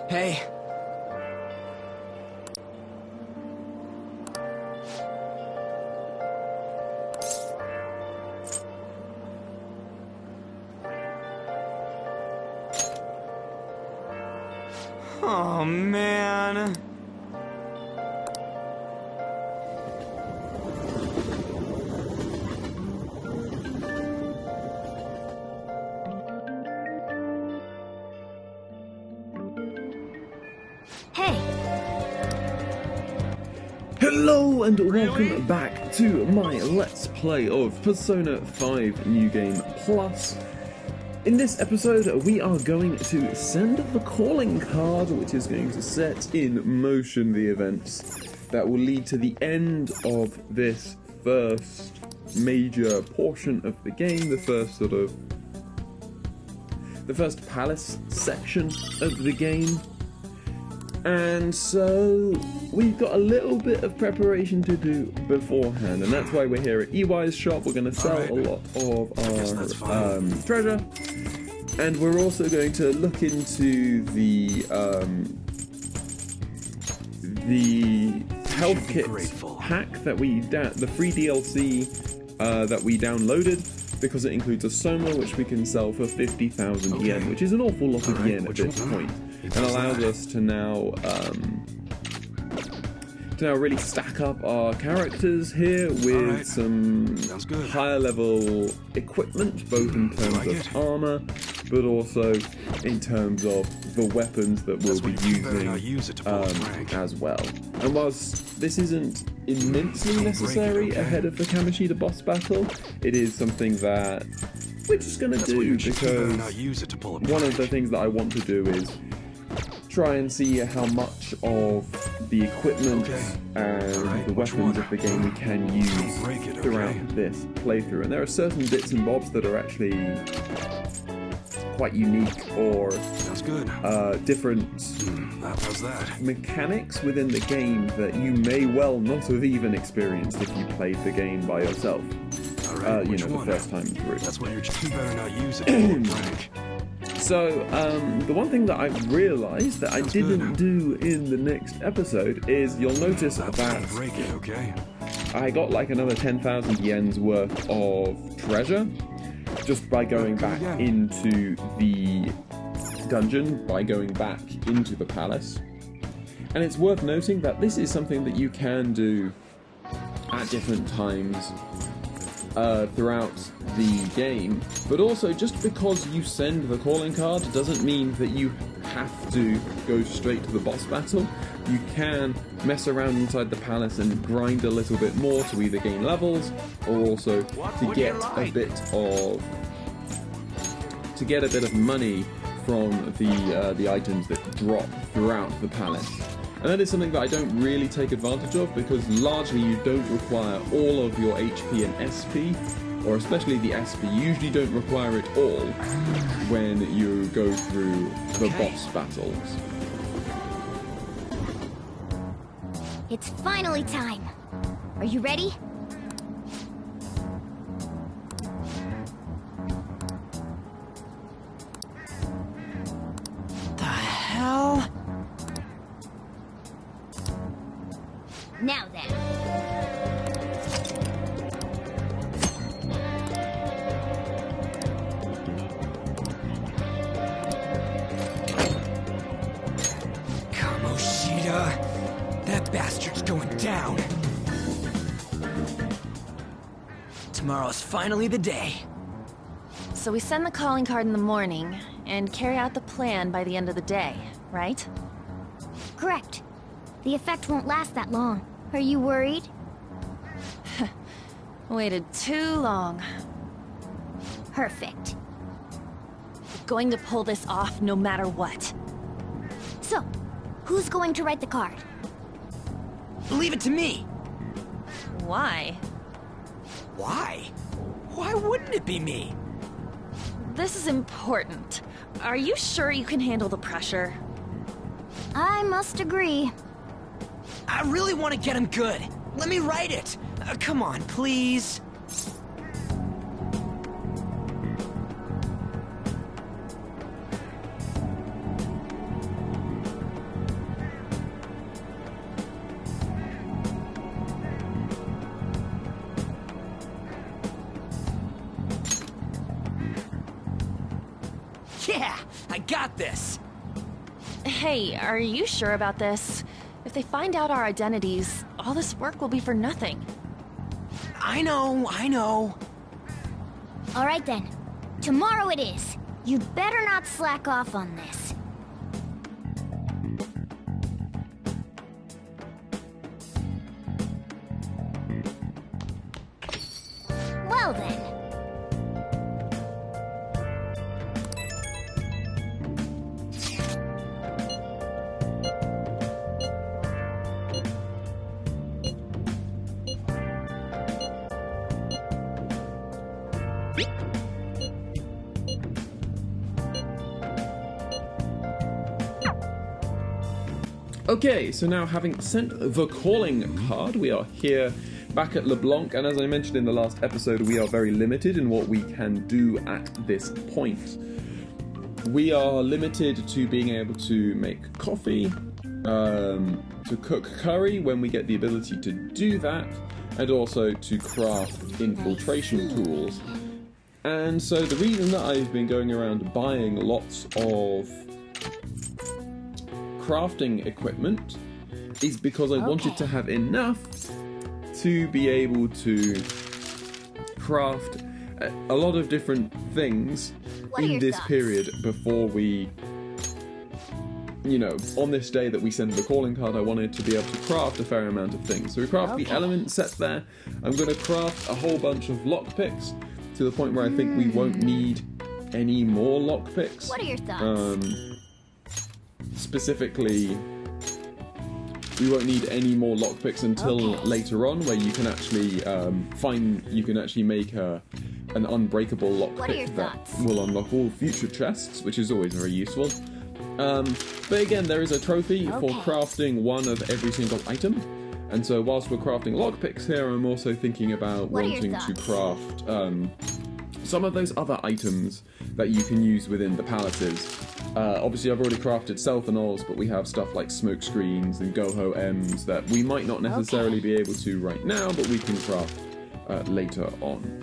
Hey. Oh, man. Hello and welcome back to my Let's Play of Persona 5 New Game Plus. In this episode we are going to send the calling card, which is going to set in motion the events that will lead to the end of this first major portion of the game, the first palace section of the game. And so we've got a little bit of preparation to do beforehand, and that's why we're here at EY's shop. We're going to sell a lot of our treasure, and we're also going to look into the health kit hack that the free DLC that we downloaded, because it includes a soma which we can sell for 50,000 yen, which is an awful lot of yen at this point, and allows us to now really stack up our characters here with some higher level equipment, both in terms of armor, but also in terms of the weapons that we'll be using as well. And whilst this isn't immensely necessary ahead of the Kamoshida boss battle, it is something that we're just going to do, because one of the things that I want to do is try and see how much of the equipment and the weapons of the game we can use throughout this playthrough. And there are certain bits and bobs that are actually quite unique, or different mechanics within the game that you may well not have even experienced if you played the game by yourself. The first time through. That's what you better not use it for, Frank. So, the one thing that I've realised that I didn't do in the next episode is, you'll notice that I got like another 10,000 yen's worth of treasure just by going back into the dungeon, by going back into the palace. And it's worth noting that this is something that you can do at different times throughout the game, but also just because you send the calling card doesn't mean that you have to go straight to the boss battle. You can mess around inside the palace and grind a little bit more to either gain levels, or also to get a bit of money from the items that drop throughout the palace. And that is something that I don't really take advantage of, because largely you don't require all of your HP and SP, or especially the SP. You usually don't require it all when you go through the boss battles. It's finally time. Are you ready? The hell? Now then. Kamoshida! That bastard's going down! Tomorrow's finally the day. So we send the calling card in the morning, and carry out the plan by the end of the day, right? Correct. The effect won't last that long. Are you worried? Waited too long. Perfect. Going to pull this off no matter what. So, who's going to write the card? Leave it to me! Why? Why? Why wouldn't it be me? This is important. Are you sure you can handle the pressure? I must agree. I really want to get him good. Let me write it. Come on, please. Yeah, I got this. Hey, are you sure about this? If they find out our identities, all this work will be for nothing. I know. All right then. Tomorrow it is. You'd better not slack off on this. Well then. Okay, so now having sent the calling card, we are here back at LeBlanc, and as I mentioned in the last episode, we are very limited in what we can do at this point. We are limited to being able to make coffee, to cook curry when we get the ability to do that, and also to craft infiltration tools. And so the reason that I've been going around buying lots of crafting equipment is because I wanted to have enough to be able to craft a lot of different things in this period before we, you know, on this day that we send the calling card, I wanted to be able to craft a fair amount of things. So we craft the element set there. I'm going to craft a whole bunch of lockpicks to the point where I think we won't need any more lockpicks. What are your thoughts? Specifically, we won't need any more lockpicks until later on, where you can actually you can actually make an unbreakable lockpick that will unlock all future chests, which is always very useful. But again, there is a trophy for crafting one of every single item, and so whilst we're crafting lockpicks here, I'm also thinking about wanting to craft some of those other items that you can use within the palaces. Obviously, I've already crafted Stealthanols, but we have stuff like smoke screens and Goho-Ms that we might not necessarily be able to right now, but we can craft later on.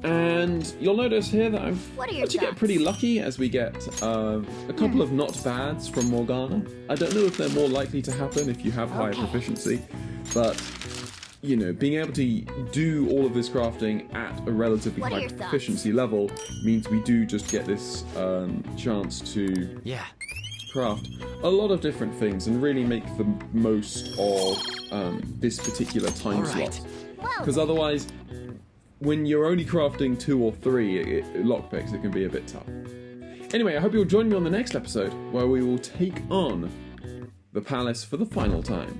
And you'll notice here that I've actually get pretty lucky as we get a couple of not bads from Morgana. I don't know if they're more likely to happen if you have higher proficiency, but you know, being able to do all of this crafting at a relatively high proficiency level means we do just get this chance to craft a lot of different things and really make the most of this particular time slot. Because otherwise, when you're only crafting 2 or 3 lockpicks, it can be a bit tough. Anyway, I hope you'll join me on the next episode, where we will take on the palace for the final time.